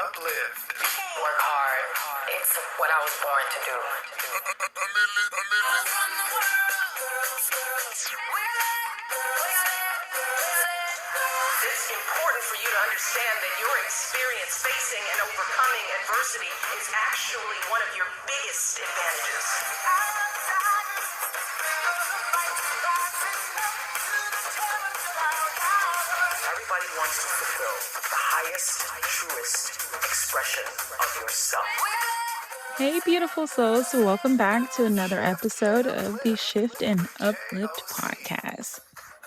Uplift. Work hard. It's what I was born to do. It's important for you to understand that your experience facing and overcoming adversity is actually one of your biggest advantages. Everybody wants to fulfill the highest, truest expression of yourself. Hey, beautiful souls. Welcome back to another episode of the Shift and Uplift podcast.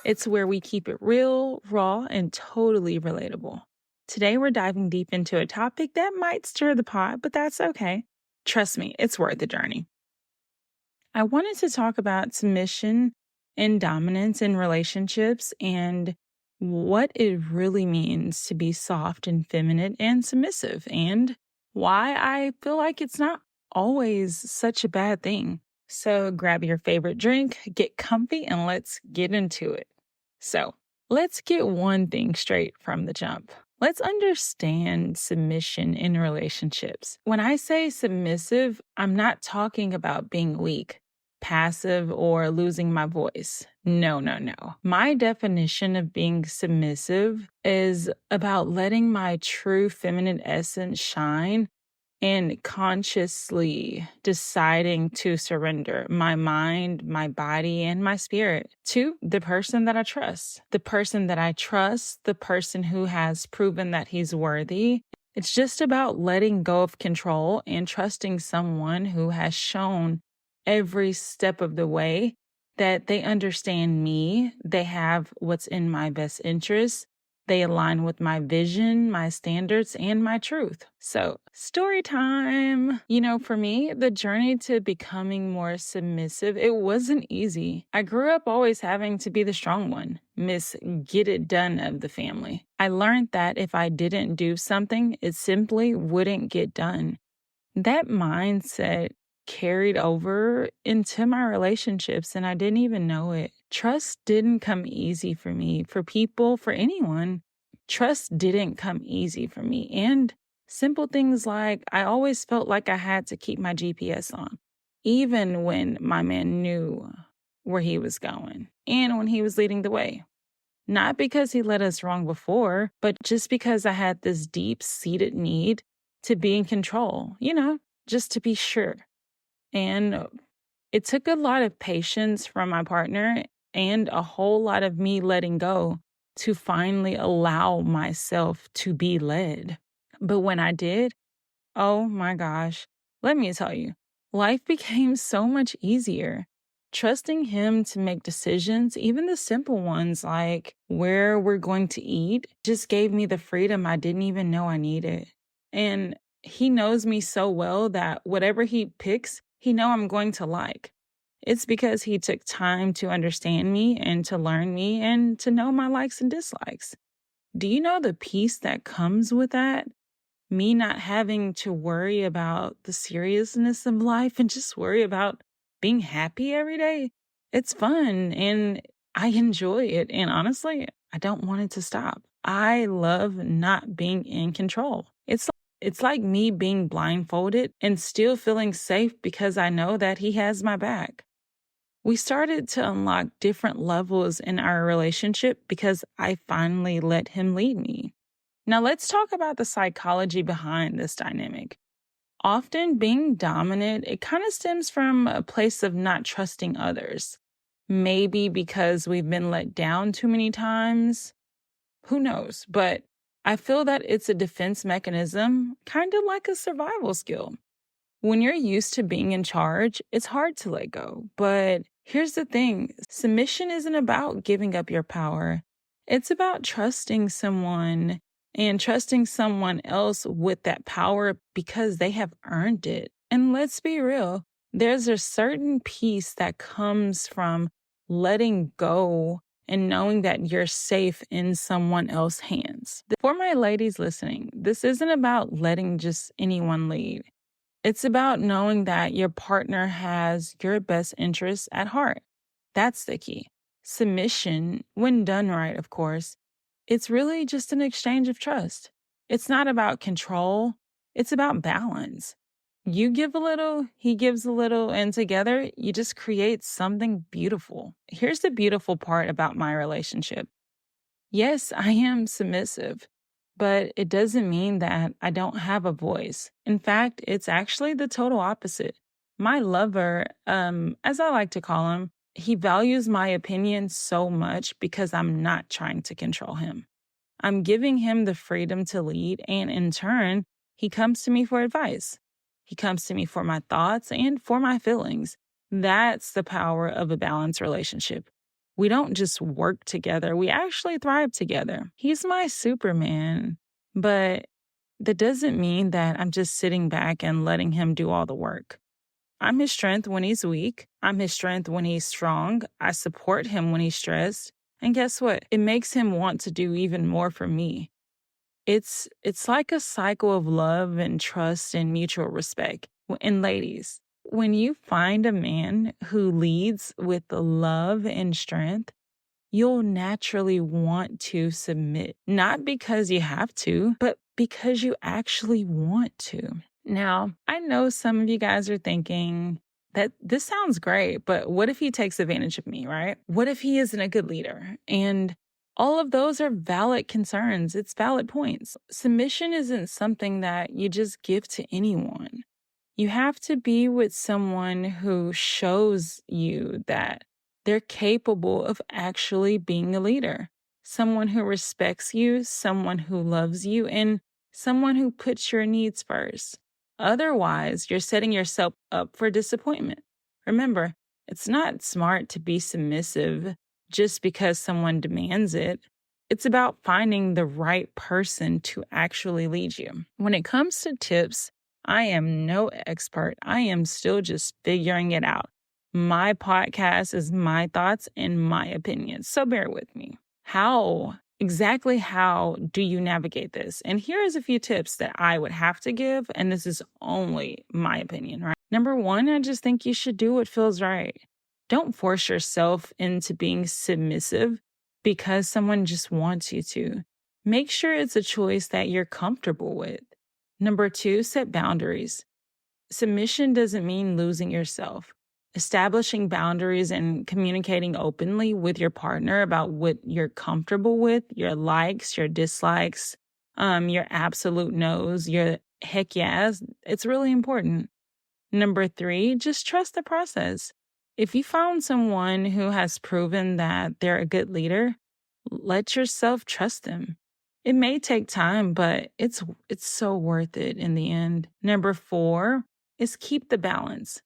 It's where we keep it real, raw, and totally relatable. Today, we're diving deep into a topic that might stir the pot, but that's okay. Trust me, it's worth the journey. I wanted to talk about submission and dominance in relationships and what it really means to be soft and feminine and submissive, and why I feel like it's not always such a bad thing. So grab your favorite drink, get comfy, and let's get into it. So let's get one thing straight from the jump. Let's understand submission in relationships. When I say submissive, I'm not talking about being weak, passive, or losing my voice. No. My definition of being submissive is about letting my true feminine essence shine and consciously deciding to surrender my mind, my body, and my spirit to the person that I trust. The person that I trust, the person who has proven that he's worthy. It's just about letting go of control and trusting someone who has shown every step of the way that they understand me, they have what's in my best interest, they align with my vision, my standards, and my truth. So, story time. For me, the journey to becoming more submissive, it wasn't easy. I grew up always having to be the strong one, Miss Get It Done of the family. I learned that if I didn't do something, it simply wouldn't get done. That mindset carried over into my relationships, and I didn't even know it. Trust didn't come easy for me, for people, for anyone. Trust didn't come easy for me. And simple things like I always felt like I had to keep my GPS on, even when my man knew where he was going and when he was leading the way. Not because he led us wrong before, but just because I had this deep-seated need to be in control, just to be sure. And it took a lot of patience from my partner and a whole lot of me letting go to finally allow myself to be led. But when I did, oh my gosh, let me tell you, life became so much easier. Trusting him to make decisions, even the simple ones like where we're going to eat, just gave me the freedom I didn't even know I needed. And he knows me so well that whatever he picks, he know I'm going to like. It's because he took time to understand me and to learn me and to know my likes and dislikes. Do you know the peace that comes with that? Me not having to worry about the seriousness of life and just worry about being happy every day. It's fun and I enjoy it. And honestly, I don't want it to stop. I love not being in control. It's like me being blindfolded and still feeling safe because I know that he has my back. We started to unlock different levels in our relationship because I finally let him lead me. Now let's talk about the psychology behind this dynamic. Often being dominant, it kind of stems from a place of not trusting others. Maybe because we've been let down too many times. Who knows? But I feel that it's a defense mechanism, kind of like a survival skill. When you're used to being in charge, it's hard to let go. But here's the thing, submission isn't about giving up your power. It's about trusting someone and trusting someone else with that power because they have earned it. And let's be real, there's a certain peace that comes from letting go and knowing that you're safe in someone else's hands. For my ladies listening, this isn't about letting just anyone lead. It's about knowing that your partner has your best interests at heart. That's the key. Submission, when done right, of course, it's really just an exchange of trust. It's not about control, it's about balance. You give a little, he gives a little, and together you just create something beautiful. Here's the beautiful part about my relationship. Yes, I am submissive, but it doesn't mean that I don't have a voice. In fact, it's actually the total opposite. My lover, as I like to call him, he values my opinion so much because I'm not trying to control him. I'm giving him the freedom to lead, and in turn, he comes to me for advice. He comes to me for my thoughts and for my feelings. That's the power of a balanced relationship. We don't just work together, we actually thrive together. He's my Superman, but that doesn't mean that I'm just sitting back and letting him do all the work. I'm his strength when he's weak. I'm his strength when he's strong. I support him when he's stressed. And guess what? It makes him want to do even more for me. It's like a cycle of love and trust and mutual respect. And ladies, when you find a man who leads with the love and strength, you'll naturally want to submit, not because you have to, but because you actually want to. Now, I know some of you guys are thinking that this sounds great, but what if he takes advantage of me, right? What if he isn't a good leader? And all of those are valid concerns. It's valid points. Submission isn't something that you just give to anyone. You have to be with someone who shows you that they're capable of actually being a leader. Someone who respects you, someone who loves you, and someone who puts your needs first. Otherwise, you're setting yourself up for disappointment. Remember, it's not smart to be submissive just because someone demands it. It's about finding the right person to actually lead you. When it comes to tips, I am no expert. I am still just figuring it out. My podcast is my thoughts and my opinions, so bear with me. Exactly how do you navigate this? And here's a few tips that I would have to give, and this is only my opinion, right? Number one, I just think you should do what feels right. Don't force yourself into being submissive because someone just wants you to. Make sure it's a choice that you're comfortable with. Number two, set boundaries. Submission doesn't mean losing yourself. Establishing boundaries and communicating openly with your partner about what you're comfortable with, your likes, your dislikes, your absolute no's, your heck yes, it's really important. Number three, just trust the process. If you found someone who has proven that they're a good leader, let yourself trust them. It may take time, but it's so worth it in the end. Number four is keep the balance.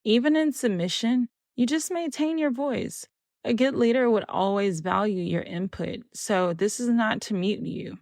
Even in submission, you just maintain your voice. A good leader would always value your input, so this is not to mute you.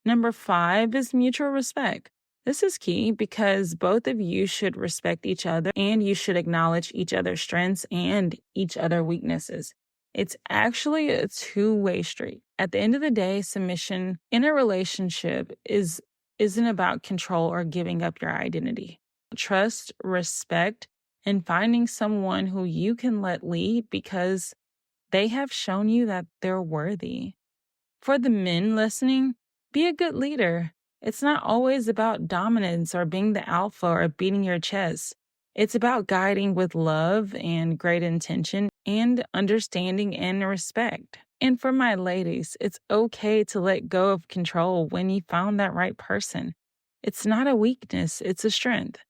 Number five is mutual respect. This is key because both of you should respect each other and you should acknowledge each other's strengths and each other's weaknesses. It's actually a two-way street. At the end of the day, submission in a relationship isn't about control or giving up your identity. Trust, respect, and finding someone who you can let lead because they have shown you that they're worthy. For the men listening, be a good leader. It's not always about dominance or being the alpha or beating your chest. It's about guiding with love and great intention and understanding and respect. And for my ladies, it's okay to let go of control when you found that right person. It's not a weakness, it's a strength.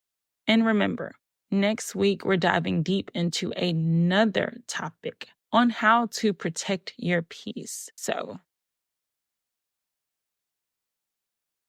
And remember, next week we're diving deep into another topic on how to protect your peace. So